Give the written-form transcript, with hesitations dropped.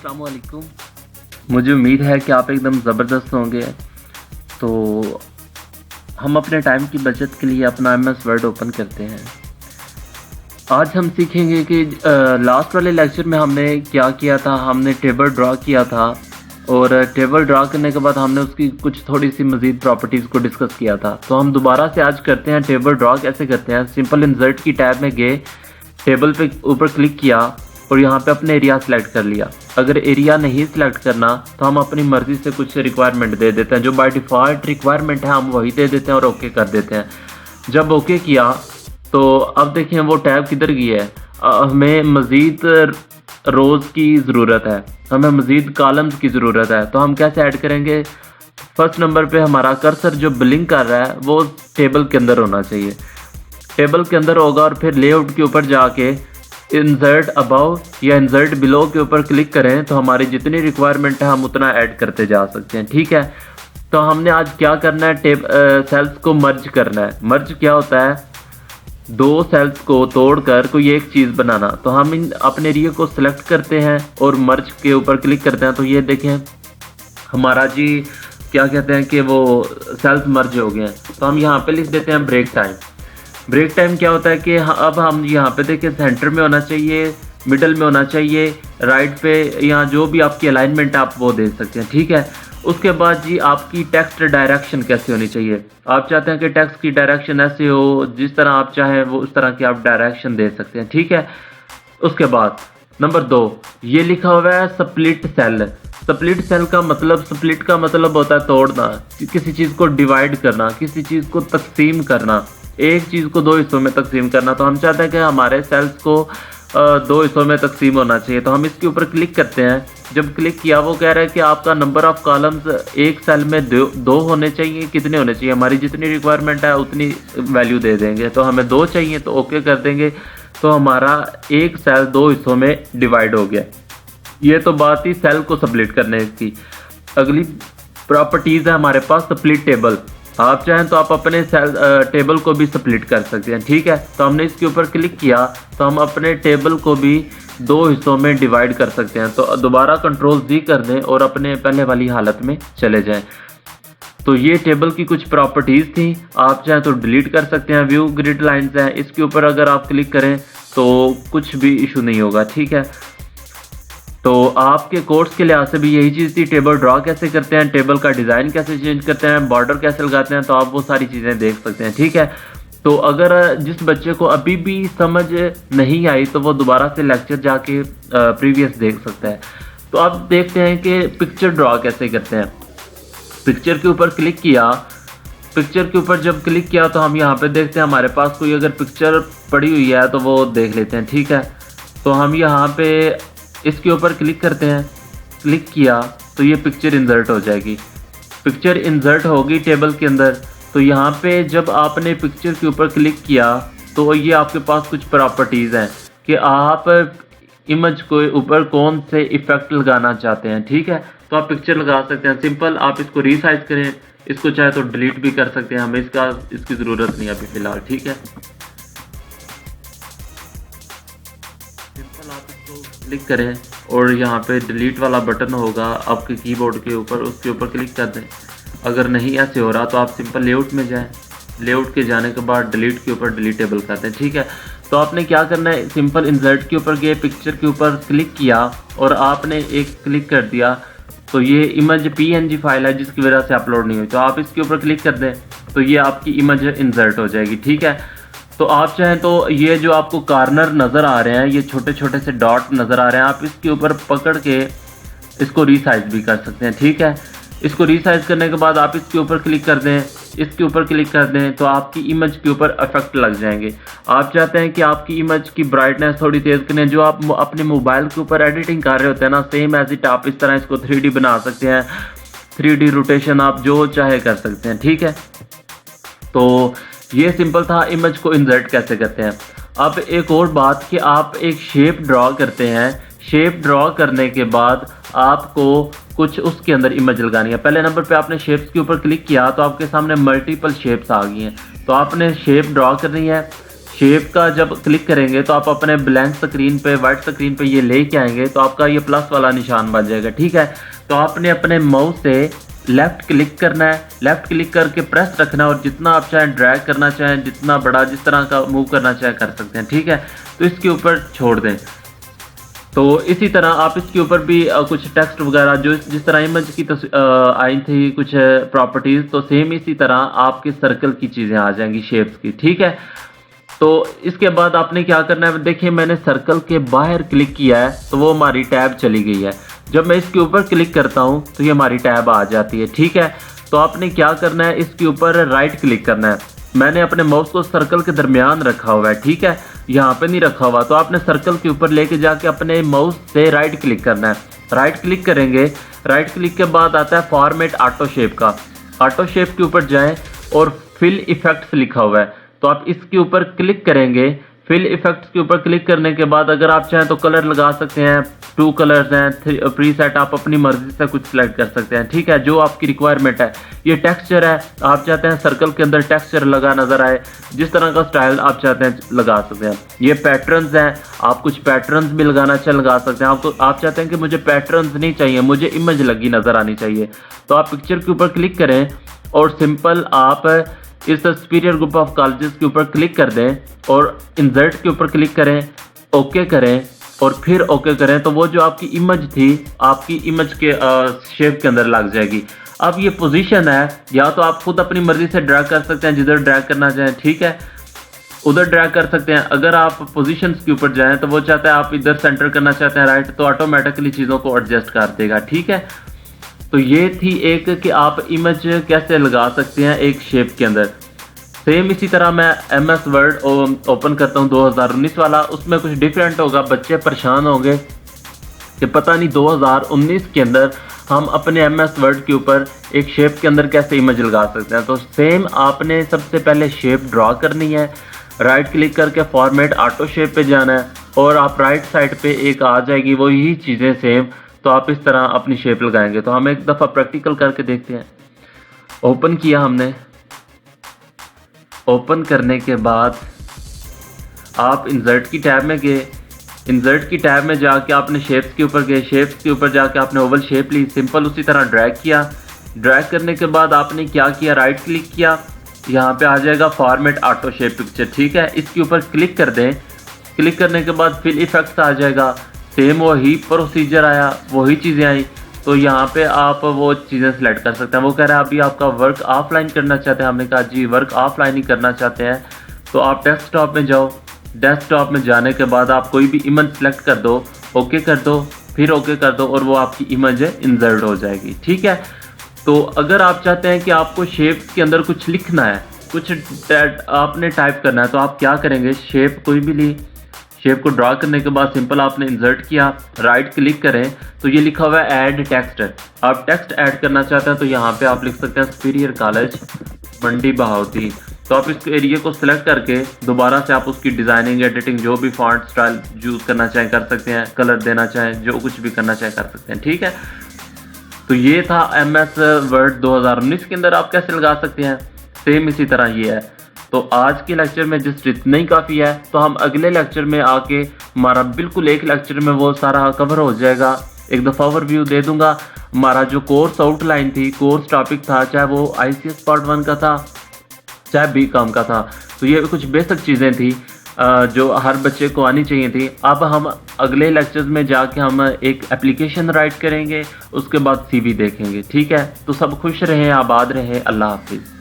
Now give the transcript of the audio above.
अस्सलाम वालेकुम। मुझे उम्मीद है कि आप एकदम ज़बरदस्त होंगे। तो हम अपने टाइम की बचत के लिए अपना MS वर्ड ओपन करते हैं। आज हम सीखेंगे कि लास्ट वाले लेक्चर में हमने क्या किया था। हमने टेबल ड्रा किया था और टेबल ड्रा करने के बाद हमने उसकी कुछ थोड़ी सी मज़ीद प्रॉपर्टीज़ को डिस्कस किया था। तो हम दोबारा से आज करते हैं। टेबल ड्रा कैसे करते हैं। सिंपल इंसर्ट की टैब में गए, टेबल पे ऊपर क्लिक किया और यहाँ पे अपने एरिया सेलेक्ट कर लिया। अगर एरिया नहीं सिलेक्ट करना तो हम अपनी मर्ज़ी से कुछ रिक्वायरमेंट दे देते हैं। जो बाय डिफ़ॉल्ट रिक्वायरमेंट है हम वही दे देते हैं और ओके कर देते हैं। जब ओके किया तो अब देखें वो टैब किधर गई है। हमें मज़ीद रोज़ की ज़रूरत है, हमें मज़ीद कॉलम्स की ज़रूरत है। तो हम कैसे ऐड करेंगे। फर्स्ट नंबर पे हमारा कर्सर जो ब्लिंक कर रहा है वो टेबल के अंदर होना चाहिए। टेबल के अंदर होगा और फिर लेआउट के ऊपर जाके इंसर्ट अबव या इंसर्ट बिलो के ऊपर क्लिक करें तो हमारी जितनी रिक्वायरमेंट है हम उतना ऐड करते जा सकते हैं। ठीक है। तो हमने आज क्या करना है, सेल्स को मर्ज करना है। मर्ज क्या होता है, दो सेल्स को तोड़कर कोई एक चीज़ बनाना। तो हम इन अपने एरिया को सिलेक्ट करते हैं और मर्ज के ऊपर क्लिक करते हैं। तो ये देखें हमारा जी क्या कहते हैं कि वो सेल्स मर्ज हो गए हैं। तो हम यहाँ पे लिख देते हैं ब्रेक टाइम। ब्रेक टाइम क्या होता है कि अब हम यहाँ पे देखें सेंटर में होना चाहिए, मिडल में होना चाहिए, राइट पे, यहाँ जो भी आपकी अलाइनमेंट है आप वो दे सकते हैं। ठीक है। उसके बाद जी आपकी टेक्स्ट डायरेक्शन कैसे होनी चाहिए। आप चाहते हैं कि टेक्स्ट की डायरेक्शन ऐसे हो, जिस तरह आप चाहें वो उस तरह की आप डायरेक्शन दे सकते हैं। ठीक है। उसके बाद नंबर 2 ये लिखा हुआ है स्प्लिट सेल। स्प्लिट सेल का मतलब, स्प्लिट का मतलब होता है तोड़ना, किसी चीज़ को डिवाइड करना, किसी चीज़ को तकसीम करना, एक चीज़ को दो हिस्सों में तकसीम करना। तो हम चाहते हैं कि हमारे सेल्स को दो हिस्सों में तकसीम होना चाहिए। तो हम इसके ऊपर क्लिक करते हैं। जब क्लिक किया वो कह रहा है कि आपका नंबर ऑफ कॉलम्स एक सेल में दो होने चाहिए। कितने होने चाहिए, हमारी जितनी रिक्वायरमेंट है उतनी वैल्यू दे देंगे। तो हमें 2 चाहिए तो ओके कर देंगे। तो हमारा एक सेल 2 हिस्सों में डिवाइड हो गया। ये तो बात ही सेल को स्प्लिट करने की। अगली प्रॉपर्टीज़ है हमारे पास स्प्लिट टेबल। आप चाहें तो आप अपने सेल टेबल को भी स्प्लिट कर सकते हैं। ठीक है। तो हमने इसके ऊपर क्लिक किया तो हम अपने टेबल को भी 2 हिस्सों में डिवाइड कर सकते हैं। तो दोबारा कंट्रोल-Z कर दें और अपने पहले वाली हालत में चले जाएं। तो ये टेबल की कुछ प्रॉपर्टीज़ थी। आप चाहें तो डिलीट कर सकते हैं। व्यू ग्रिड लाइंस हैं, इसके ऊपर अगर आप क्लिक करें तो कुछ भी इशू नहीं होगा। ठीक है। तो आपके कोर्स के लिहाज से भी यही चीज़ थी। टेबल ड्रा कैसे करते हैं, टेबल का डिज़ाइन कैसे चेंज करते हैं, बॉर्डर कैसे लगाते हैं, तो आप वो सारी चीज़ें देख सकते हैं। ठीक है। तो अगर जिस बच्चे को अभी भी समझ नहीं आई तो वो दोबारा से लेक्चर जाके प्रीवियस देख सकता है। तो अब देखते हैं कि पिक्चर ड्रा कैसे करते हैं। पिक्चर के ऊपर क्लिक किया, पिक्चर के ऊपर जब क्लिक किया तो हम यहाँ पे देखते हैं हमारे पास कोई अगर पिक्चर पड़ी हुई है तो वो देख लेते हैं। ठीक है। तो हम यहाँ पे इसके ऊपर क्लिक करते हैं। क्लिक किया तो ये पिक्चर इंसर्ट हो जाएगी। पिक्चर इंसर्ट होगी टेबल के अंदर। तो यहाँ पे जब आपने पिक्चर के ऊपर क्लिक किया तो ये आपके पास कुछ प्रॉपर्टीज़ हैं कि आप इमेज को ऊपर कौन से इफ़ेक्ट लगाना चाहते हैं। ठीक है। तो आप पिक्चर लगा सकते हैं। सिंपल आप इसको रीसाइज करें, इसको चाहे तो डिलीट भी कर सकते हैं। हमें इसकी ज़रूरत नहीं अभी फ़िलहाल। ठीक है। सिंपल आप इसको क्लिक करें और यहाँ पे डिलीट वाला बटन होगा आपके कीबोर्ड के ऊपर, उसके ऊपर क्लिक कर दें। अगर नहीं ऐसे हो रहा तो आप सिंपल लेआउट में जाएं। लेआउट के जाने के बाद डिलीट के ऊपर डिलीटेबल कर दें। ठीक है। तो आपने क्या करना है, सिंपल इंसर्ट के ऊपर गए, पिक्चर के ऊपर क्लिक किया और आपने एक क्लिक कर दिया तो ये इमेज PNG फाइल है जिसकी वजह से अपलोड नहीं हुई। तो आप इसके ऊपर क्लिक कर दें तो ये आपकी इमेज इंसर्ट हो जाएगी। ठीक है। तो आप चाहें तो ये जो आपको कॉर्नर नज़र आ रहे हैं, ये छोटे छोटे से डॉट नज़र आ रहे हैं, आप इसके ऊपर पकड़ के इसको रीसाइज भी कर सकते हैं। ठीक है। इसको रीसाइज करने के बाद आप इसके ऊपर क्लिक कर दें, इसके ऊपर क्लिक कर दें तो आपकी इमेज के ऊपर इफेक्ट लग जाएंगे। आप चाहते हैं कि आपकी इमेज की ब्राइटनेस थोड़ी तेज़ करें, जो आप अपने मोबाइल के ऊपर एडिटिंग कर रहे होते हैं ना, सेम एज इट आप इस तरह इसको 3D बना सकते हैं। 3D रोटेशन आप जो चाहे कर सकते हैं। ठीक है। तो ये सिंपल था इमेज को इंसर्ट कैसे करते हैं। अब एक और बात कि आप एक शेप ड्रॉ करते हैं। शेप ड्रॉ करने के बाद आपको कुछ उसके अंदर इमेज लगानी है। पहले नंबर पे आपने शेप्स के ऊपर क्लिक किया तो आपके सामने मल्टीपल शेप्स आ गई हैं। तो आपने शेप ड्रॉ करनी है। शेप का जब क्लिक करेंगे तो आप अपने ब्लैंक स्क्रीन पे, वाइट स्क्रीन पे ये लेके आएंगे तो आपका ये प्लस वाला निशान बन जाएगा। ठीक है, तो आपने अपने माउस से लेफ्ट क्लिक करना है, लेफ्ट क्लिक करके प्रेस रखना है और जितना आप चाहें ड्रैग करना चाहें, जितना बड़ा जिस तरह का मूव करना चाहें कर सकते हैं। ठीक है, तो इसके ऊपर छोड़ दें। तो इसी तरह आप इसके ऊपर भी कुछ टेक्स्ट वगैरह जो जिस तरह इमेज की आई थी कुछ प्रॉपर्टीज, तो सेम इसी तरह आपके सर्कल की चीज़ें आ जाएंगी, शेप्स की। ठीक है, तो इसके बाद आपने क्या करना है, देखिए मैंने सर्कल के बाहर क्लिक किया है तो वो हमारी टैब चली गई है। जब मैं इसके ऊपर क्लिक करता हूँ तो ये हमारी टैब आ जाती है। ठीक है, तो आपने क्या करना है, इसके ऊपर राइट क्लिक करना है। मैंने अपने माउस को सर्कल के दरमियान रखा हुआ है। ठीक है, यहाँ पे नहीं रखा हुआ, तो आपने सर्कल के ऊपर लेके जाके अपने माउस से राइट क्लिक करना है। राइट क्लिक करेंगे, राइट क्लिक के बाद आता है फॉर्मेट ऑटो शेप का। ऑटो शेप के ऊपर जाएं और फिल इफेक्ट्स लिखा हुआ है, तो आप इसके ऊपर क्लिक करेंगे। फिल इफेक्ट्स के ऊपर क्लिक करने के बाद अगर आप चाहें तो कलर लगा सकते हैं, 2 कलर्स हैं, प्रीसेट आप अपनी मर्जी से कुछ सिलेक्ट कर सकते हैं। ठीक है, जो आपकी रिक्वायरमेंट है। ये टेक्सचर है, आप चाहते हैं सर्कल के अंदर टेक्सचर लगा नजर आए, जिस तरह का स्टाइल आप चाहते हैं लगा सकते हैं। ये पैटर्न्स हैं, आप कुछ पैटर्न्स भी लगाना चाहे लगा सकते हैं। आपको आप चाहते हैं कि मुझे पैटर्न्स नहीं चाहिए, मुझे इमेज लगी नजर आनी चाहिए, तो आप पिक्चर के ऊपर क्लिक करें और सिंपल आप इस सुपीरियर ग्रुप ऑफ कॉलेजेस के ऊपर क्लिक कर दें और इंसर्ट के ऊपर क्लिक करें, ओके करें और फिर ओके करें, तो वो जो आपकी इमेज थी आपकी इमेज के शेप के अंदर लग जाएगी। अब ये पोजीशन है, या तो आप खुद अपनी मर्जी से ड्रैग कर सकते हैं, जिधर ड्रैग करना चाहें। ठीक है, उधर ड्रैग कर सकते हैं। अगर आप पोजीशंस के ऊपर जाएं तो वो चाहता है आप इधर सेंटर करना चाहते हैं राइट, तो ऑटोमेटिकली चीज़ों को एडजस्ट कर देगा। ठीक है, तो ये थी एक कि आप इमेज कैसे लगा सकते हैं एक शेप के अंदर। सेम इसी तरह मैं MS वर्ड ओपन करता हूँ 2019 वाला, उसमें कुछ डिफरेंट होगा। बच्चे परेशान होंगे कि पता नहीं 2019 के अंदर हम अपने MS वर्ड के ऊपर एक शेप के अंदर कैसे इमेज लगा सकते हैं। तो सेम आपने सबसे पहले शेप ड्रॉ करनी है, राइट क्लिक करके फॉर्मेट ऑटो शेप पे जाना है और आप राइट साइड पे एक आ जाएगी वो यही चीज़ें सेम, तो आप इस तरह अपनी शेप लगाएंगे। तो हम एक दफ़ा प्रैक्टिकल करके देखते हैं। ओपन किया हमने, ओपन करने के बाद आप इंसर्ट की टैब में गए, इंसर्ट की टैब में जाके आपने शेप्स के ऊपर गए, शेप्स के ऊपर जाके आपने ओवल शेप ली, सिंपल उसी तरह ड्रैग किया। ड्रैग करने के बाद आपने क्या किया, राइट क्लिक किया, यहाँ पे आ जाएगा फॉर्मेट ऑटो शेप पिक्चर। ठीक है, इसके ऊपर क्लिक कर दें। क्लिक करने के बाद फिल इफेक्ट्स आ जाएगा, सेम वही प्रोसीजर आया, वही चीज़ें आई। तो यहाँ पे आप वो चीज़ें सेलेक्ट कर सकते हैं। वो कह रहा है अभी आपका वर्क ऑफलाइन करना चाहते हैं, हमने कहा जी वर्क ऑफलाइन ही करना चाहते हैं। तो आप डेस्कटॉप में जाओ, डेस्कटॉप में जाने के बाद आप कोई भी इमेज सेलेक्ट कर दो, ओके कर दो, फिर ओके कर दो और वो आपकी इमेज इंसर्ट हो जाएगी। ठीक है, तो अगर आप चाहते हैं कि आपको शेप के अंदर कुछ लिखना है, कुछ आपने टाइप करना है, तो आप क्या करेंगे, शेप कोई भी ली, शेप को ड्रा करने के बाद सिंपल आपने इंसर्ट किया, राइट क्लिक करें तो ये लिखा हुआ है ऐड टेक्स्ट। आप टेक्स्ट ऐड करना चाहते हैं तो यहाँ पे आप लिख सकते हैं सुपीरियर कॉलेज मंडी बहावती। तो आप इस एरिया को सिलेक्ट करके दोबारा से आप उसकी डिज़ाइनिंग, एडिटिंग, जो भी फॉन्ट स्टाइल यूज़ करना चाहें कर सकते हैं, कलर देना चाहें, जो कुछ भी करना चाहें कर सकते हैं। ठीक है, तो ये था MS वर्ड 2019 के अंदर आप कैसे लगा सकते हैं। सेम इसी तरह ये है। तो आज के लेक्चर में जस्ट इतना ही काफ़ी है। तो हम अगले लेक्चर में आके हमारा बिल्कुल एक लेक्चर में वो सारा कवर हो जाएगा। एक दफ़ा ओवरव्यू दे दूंगा। हमारा जो कोर्स आउटलाइन थी, कोर्स टॉपिक था, चाहे वो ICS पार्ट 1 का था चाहे BCom का था, तो ये कुछ बेसिक चीज़ें थी जो हर बच्चे को आनी चाहिए थी। अब हम अगले लेक्चर्स में जाके हम एक एप्लीकेशन राइट करेंगे, उसके बाद CV देखेंगे। ठीक है, तो सब खुश रहें, आबाद रहें, अल्लाह हाफिज़।